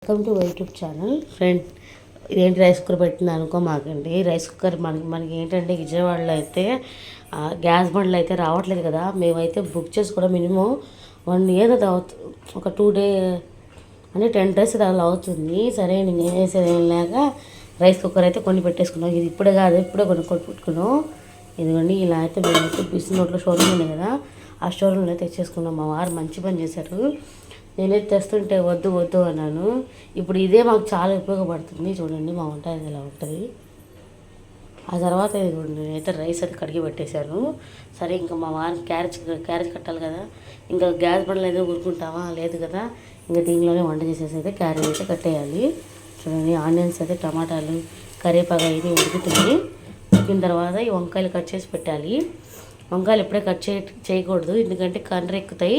Welcome to YouTube channel friend. ఇదేంటి rice cooker పెట్టింది అనుకో మాకండి. రైస్ కుక్కర్ మనకి ఏంటంటే విజయవాడలో అయితే గ్యాస్ బండ్లు అయితే రావట్లేదు కదా. మేమైతే బుక్ చేసి కూడా మినిమం 1 year అది అవుతుంది, ఒక 2 days అంటే 10 days అలా అవుతుంది. సరే నేను ఏం చేసేది లేక రైస్ కుక్కర్ అయితే కొన్ని పెట్టేసుకున్నాం. ఇది ఇప్పుడే కాదు, ఇప్పుడే కొనుక్కొని పెట్టుకున్నాం. ఇదిగోండి ఇలా అయితే మేమైతే బిజినెస్ నోట్లో షోరూమ్ ఉంది కదా, ఆ షోరూమ్లో తెచ్చేసుకున్నాం. మా వారు మంచి పని చేశారు. నేనైతే తెస్తుంటే వద్దు వద్దు అన్నాను. ఇప్పుడు ఇదే మాకు చాలా ఉపయోగపడుతుంది. చూడండి మా వంట ఇలా ఉంటుంది. ఆ తర్వాత నేనైతే రైస్ అయితే కడిగి పెట్టేశాను. సరే ఇంకా మా వారికి క్యారేజ్ కట్టాలి కదా, ఇంకా గ్యాస్ బండ్లు అయితే ఊరుకుంటావా లేదు కదా, ఇంకా దీనిలోనే వంట చేసేసి అయితే క్యారేజ్ అయితే కట్టేయాలి. చూడండి ఆనియన్స్ అయితే టమాటాలు కరివేపాకు అయితే ఉడుకుతుంది. ఉడికిన తర్వాత ఈ వంకాయలు కట్ చేసి పెట్టాలి. వంకాయలు ఎప్పుడే కట్ చేయకూడదు, ఎందుకంటే కండ్ర ఎక్కుతాయి.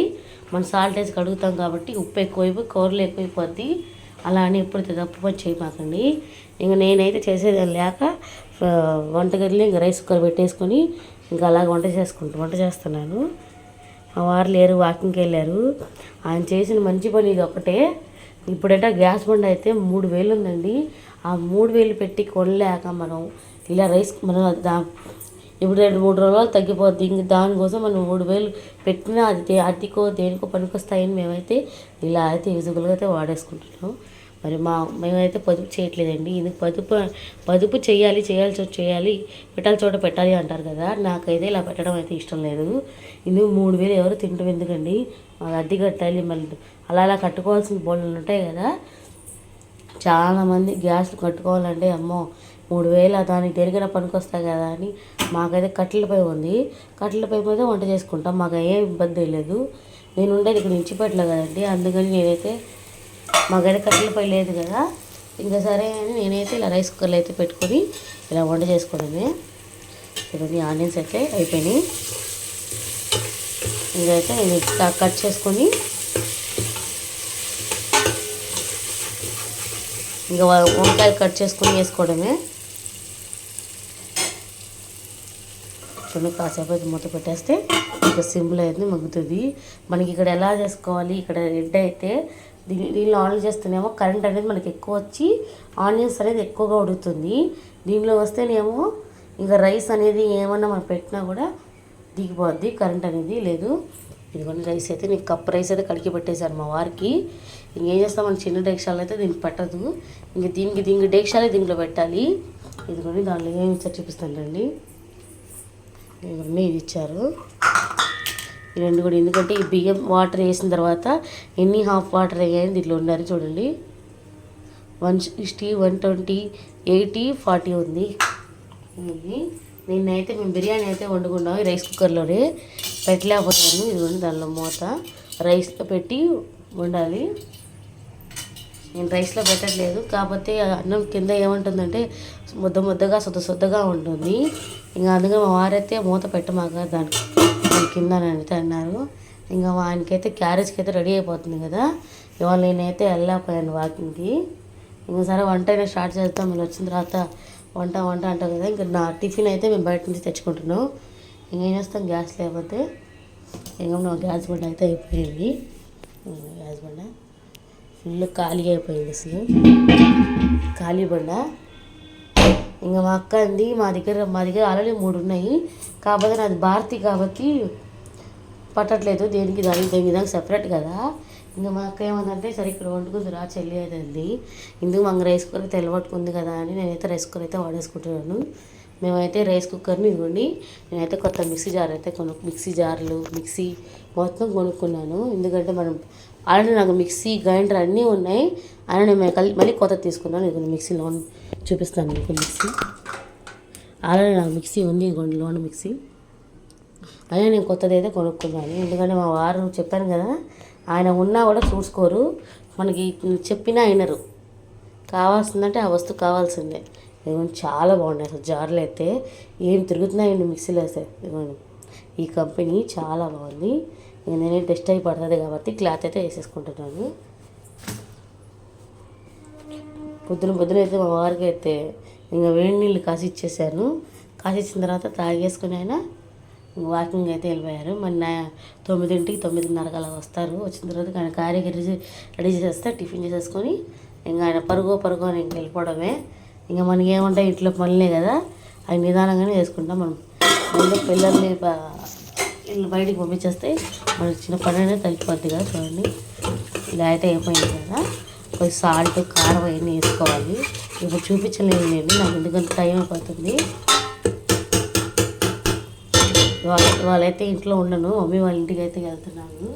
మనం సాల్ట్ వేసి కడుగుతాం కాబట్టి ఉప్పు ఎక్కువైపోయి కూరలు ఎక్కువైపోద్ది. అలా అని ఎప్పుడు తప్పు పని చేయమాకండి. ఇంకా నేనైతే చేసేది లేక వంటగదిలో ఇంకా రైస్ కుక్కర్ పెట్టేసుకొని ఇంకా అలాగ వంట చేస్తున్నాను. మా వారు లేరు, వాకింగ్కి వెళ్ళారు. ఆయన చేసిన మంచి పని ఇది ఒకటే. ఇప్పుడంటే గ్యాస్ బండ్ అయితే 3,000 ఉందండి. ఆ 3,000 పెట్టి కొనలేక మనం ఇలా మనం ఇప్పుడు 2-3 రోజులు తగ్గిపోద్ది. ఇంక దానికోసం మనం 3,000 పెట్టినా అది అద్దెకో దేనికో పనికొస్తాయని మేమైతే ఇలా అయితే యూజబుల్గా అయితే వాడేసుకుంటున్నాం. మరి మేమైతే పొదుపు చేయట్లేదండి. ఇది పొదుపు చేయాలి పెట్టాలి చోట పెట్టాలి అంటారు కదా. నాకైతే ఇలా పెట్టడం అయితే ఇష్టం లేదు. ఇందుకు 3,000 ఎవరు తింటాం ఎందుకండి, అద్దె కట్టాలి. మళ్ళీ అలా కట్టుకోవాల్సిన బోళ్ళు ఉంటాయి కదా. చాలామంది గ్యాస్లు కట్టుకోవాలంటే అమ్మో 3,000 దానికి దేనికైనా పనికొస్తాయి కదా అని మాకైతే కట్టెలపై ఉంది. కట్టెలపై మీద వంట చేసుకుంటాం. మాకు ఏ ఇబ్బంది లేదు. నేను ఉండేది ఇక్కడ ఇంచిపేటలో కదండి, అందుకని నేనైతే మాకైతే కట్టెలపై లేదు కదా. ఇంకా సరే అని నేనైతే ఇలా రైస్ కుక్కర్లో అయితే పెట్టుకొని ఇలా వంట చేసుకోవడమే. చూడండి ఆనియన్స్ అయితే అయిపోయినాయి. ఇంకైతే నేను కట్ చేసుకొని ఇంకా వంకాయలు కట్ చేసుకొని వేసుకోవడమే. చూడండి కాసేపు అయితే మూత పెట్టేస్తే ఇంకా సింపుల్ అయితే మగ్గుతుంది. మనకి ఇక్కడ ఎలా చేసుకోవాలి, ఇక్కడ రెడ్ అయితే దీనిలో ఆన్ చేస్తేనేమో కరెంట్ అనేది మనకి ఎక్కువ వచ్చి ఆనియన్స్ అనేది ఎక్కువగా ఉడుకుతుంది. దీనిలో వస్తేనేమో ఇంకా రైస్ అనేది ఏమన్నా మనం పెట్టినా కూడా దిగిపోద్ది, కరెంట్ అనేది లేదు. ఇదిగోండి రైస్ అయితే నేను కప్ రైస్ అయితే కడిగి పెట్టేశాను మా వారికి. ఇంకేం చేస్తాం, మన చిన్న డేక్షాలు అయితే దీనికి పెట్టదు. ఇంక దీనికి డేక్షాలే దీంట్లో పెట్టాలి. ఇదిగోండి దాంట్లో ఏమి ఇచ్చారు చూపిస్తానండి. ఇవన్నీ ఇది ఇచ్చారు ఈ రెండు కూడా, ఎందుకంటే ఈ బియ్యం వాటర్ వేసిన తర్వాత ఎన్ని హాఫ్ వాటర్ వేయాలని దీంట్లో ఉండాలి. చూడండి 160, 120, 80, 40 ఉంది. నిన్నైతే మేము బిర్యానీ అయితే వండుకున్నాము ఈ రైస్ కుక్కర్లోనే, పెట్టలేకపోతాను. ఇదిగోండి దానిలో మూత రైస్లో పెట్టి వండాలి. నేను రైస్లో పెట్టట్లేదు, కాకపోతే అన్నం కింద ఏముంటుందంటే ముద్దగా సొద్దగా ఉంటుంది. ఇంకా అందుకని మా వారైతే మూత పెట్టమాక దాని కింద అయితే అన్నారు. ఇంకా ఆయనకైతే క్యారేజ్కి అయితే రెడీ అయిపోతుంది కదా. ఇవాళ నేనైతే వెళ్ళకపోయాను వాకింగ్కి. ఇంకా సరే వంట అయినా స్టార్ట్ చేస్తాం. మీరు వచ్చిన తర్వాత వంట అంటాం కదా. ఇంకా నా టిఫిన్ అయితే మేము బయట నుంచి తెచ్చుకుంటున్నాం. ఇంకేం చేస్తాం గ్యాస్ లేకపోతే. ఇంకా నా గ్యాస్ బండ అయితే అయిపోయింది. గ్యాస్ బండ ఫుల్ ఖాళీ అయిపోయింది, అసలు ఖాళీ బండ. ఇంకా మా అక్క అంది మా దగ్గర ఆల్రెడీ 3 ఉన్నాయి, కాకపోతే నాది భారతి కాబట్టి పట్టట్లేదు. దానికి సెపరేట్ కదా. ఇంకా మా అక్క ఏమందంటే సరే ఇక్కడ వండుకుంది రా చెల్లి అయితే అంది. ఇందుకు మాకు రైస్ కుక్కర్ తెల్లబట్టుకుంది కదా అని నేనైతే రైస్ కుక్కర్ అయితే వాడేసుకుంటున్నాను. మేమైతే రైస్ కుక్కర్ని ఇదిగోండి, నేనైతే కొత్త మిక్సీ మొత్తం కొనుక్కున్నాను. ఎందుకంటే మనం ఆల్రెడీ నాకు మిక్సీ గ్రైండర్ అన్నీ ఉన్నాయి, అయినా నేను మళ్ళీ కొత్త తీసుకున్నాను. ఇదిగోండి మిక్సీలో చూపిస్తాను మీకు. మిక్సీ ఆల్రెడీ నాకు మిక్సీ ఉంది, ఇదిగోండి లోన్ మిక్సీ. అయినా నేను కొత్తది అయితే కొనుక్కున్నాను. ఎందుకంటే మా వారు చెప్పాను కదా, ఆయన ఉన్నా కూడా చూసుకోరు, మనకి చెప్పినా అయినరు. కావాల్సిందంటే ఆ వస్తువు కావాల్సిందే. ఇదిగోండి చాలా బాగున్నాయి అసలు జార్లు అయితే ఏం తిరుగుతున్నాయండి మిక్సీలో వేస్తే. ఇదిగోండి ఈ కంపెనీ చాలా బాగుంది. నేనే టెస్ట్ అయి పడుతుంది కాబట్టి క్లాత్ అయితే వేసేసుకుంటున్నాను. పొద్దున అయితే మా వారికి అయితే ఇంకా వేడి నీళ్ళు కాసి ఇచ్చేసాను. కాసి ఇచ్చిన తర్వాత తాగేసుకుని అయినా వాకింగ్ అయితే వెళ్ళిపోయారు. మరి 9కి 9:30 అలా వస్తారు. వచ్చిన తర్వాత క్యారీ రెడీ చేసేస్తే టిఫిన్ చేసేసుకొని ఇంకా ఆయన పరుగు అని ఇంక వెళ్ళిపోవడమే. ఇంకా మనకి ఏముంటాయి ఇంట్లో పనులే కదా, అవి నిదానంగానే చేసుకుంటాం మనం. ముందు పిల్లల్ని ఇల్లు బయటికి పంపించేస్తే మనకి చిన్న పని అనేది తగ్గిపోద్ది కదా. చూడండి ఇలా అయితే అయిపోయింది కదా. కొంచెం సాల్ట్ కారం అవన్నీ వేసుకోవాలి. ఇప్పుడు చూపించలేదు నేను, నాకు ఎందుకంటే టైం అయిపోతుంది. వాళ్ళైతే ఇంట్లో ఉండను, మమ్మీ వాళ్ళ ఇంటికి అయితే వెళ్తున్నాను.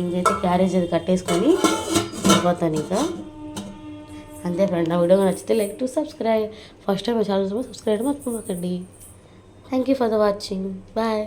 ఇంకైతే క్యారేజ్ అది కట్టేసుకొని వెళ్ళిపోతాను ఇంకా. అంతే ఫ్రెండ్, నా వీడియో నచ్చితే like to subscribe. First time channel subscribe మర్చిపోకండి. Thank you for the watching. Bye.